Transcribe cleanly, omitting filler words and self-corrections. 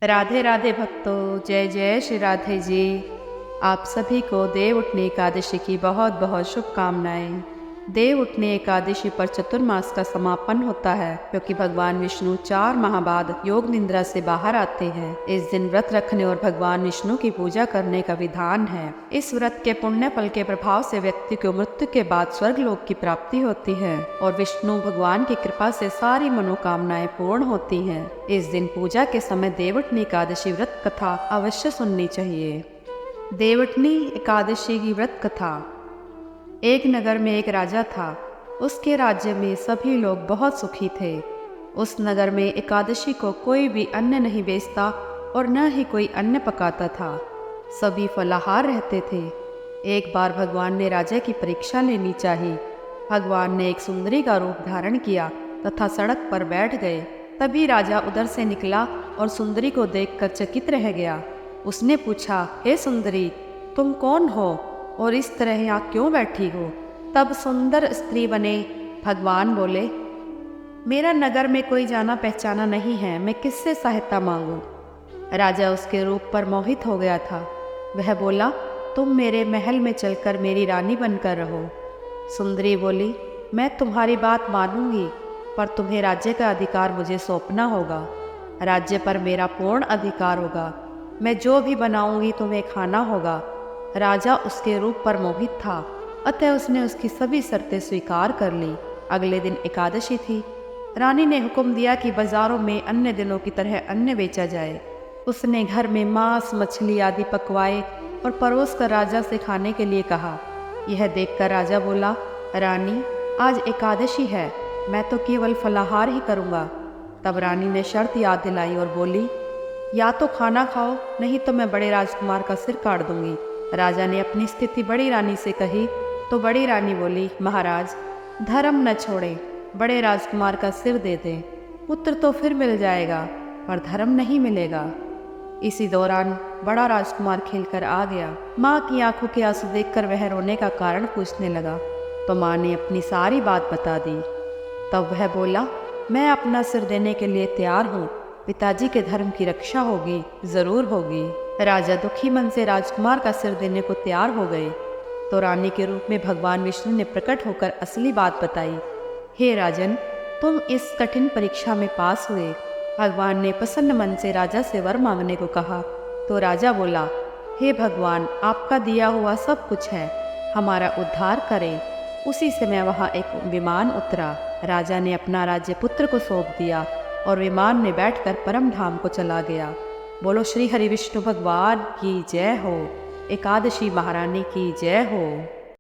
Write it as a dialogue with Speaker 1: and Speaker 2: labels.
Speaker 1: राधे राधे भक्तों, जय जय श्री राधे जी। आप सभी को देव उठनी एकादशी की बहुत बहुत शुभकामनाएं। देव उठनी एकादशी पर चतुर्मास का समापन होता है, क्योंकि भगवान विष्णु 4 माह बाद योग निद्रा से बाहर आते हैं। इस दिन व्रत रखने और भगवान विष्णु की पूजा करने का विधान है। इस व्रत के पुण्य फल के प्रभाव से व्यक्ति को मृत्यु के बाद स्वर्ग लोक की प्राप्ति होती है और विष्णु भगवान की कृपा से सारी मनोकामनाएं पूर्ण होती हैं। इस दिन पूजा के समय देवउठनी एकादशी व्रत कथा अवश्य सुननी चाहिए। देवउठनी एकादशी की व्रत कथा। एक नगर में एक राजा था। उसके राज्य में सभी लोग बहुत सुखी थे। उस नगर में एकादशी को कोई भी अन्न नहीं बेचता और न ही कोई अन्न पकाता था। सभी फलाहार रहते थे। एक बार भगवान ने राजा की परीक्षा लेनी चाहिए। भगवान ने एक सुंदरी का रूप धारण किया तथा सड़क पर बैठ गए। तभी राजा उधर से निकला और सुंदरी को देखकर चकित रह गया। उसने पूछा, हे सुंदरी, तुम कौन हो और इस तरह यहाँ क्यों बैठी हो? तब सुंदर स्त्री बने भगवान बोले, मेरा नगर में कोई जाना पहचाना नहीं है, मैं किससे सहायता मांगूं? राजा उसके रूप पर मोहित हो गया था। वह बोला, तुम मेरे महल में चलकर मेरी रानी बनकर रहो। सुंदरी बोली, मैं तुम्हारी बात मानूंगी, पर तुम्हें राज्य का अधिकार मुझे सौंपना होगा। राज्य पर मेरा पूर्ण अधिकार होगा। मैं जो भी बनाऊंगी तुम्हें खाना होगा। राजा उसके रूप पर मोहित था, अतः उसने उसकी सभी शर्तें स्वीकार कर ली। अगले दिन एकादशी थी। रानी ने हुक्म दिया कि बाजारों में अन्य दिनों की तरह अन्न बेचा जाए। उसने घर में मांस मछली आदि पकवाए और परोस कर राजा से खाने के लिए कहा। यह देखकर राजा बोला, रानी, आज एकादशी है, मैं तो केवल फलाहार ही करूँगा। तब रानी ने शर्त याद दिलाई और बोली, या तो खाना खाओ, नहीं तो मैं बड़े राजकुमार का सिर काट दूंगी। राजा ने अपनी स्थिति बड़ी रानी से कही तो बड़ी रानी बोली, महाराज, धर्म न छोड़ें, बड़े राजकुमार का सिर दे दें। पुत्र तो फिर मिल जाएगा, पर धर्म नहीं मिलेगा। इसी दौरान बड़ा राजकुमार खेलकर आ गया। माँ की आंखों के आंसू देखकर वह रोने का कारण पूछने लगा, तो माँ ने अपनी सारी बात बता दी। तब वह बोला, मैं अपना सिर देने के लिए तैयार हूँ। पिताजी के धर्म की रक्षा होगी, जरूर होगी। राजा दुखी मन से राजकुमार का सिर देने को तैयार हो गए। तो रानी के रूप में भगवान विष्णु ने प्रकट होकर असली बात बताई। हे राजन, तुम इस कठिन परीक्षा में पास हुए। भगवान ने प्रसन्न मन से राजा से वर मांगने को कहा। तो राजा बोला, हे भगवान, आपका दिया हुआ सब कुछ है, हमारा उद्धार करें। उसी समय वहाँ एक विमान उतरा। राजा ने अपना राज्य पुत्र को सौंप दिया और विमान में बैठकर परम धाम को चला गया। बोलो श्री हरि विष्णु भगवान की जय हो। एकादशी महारानी की जय हो।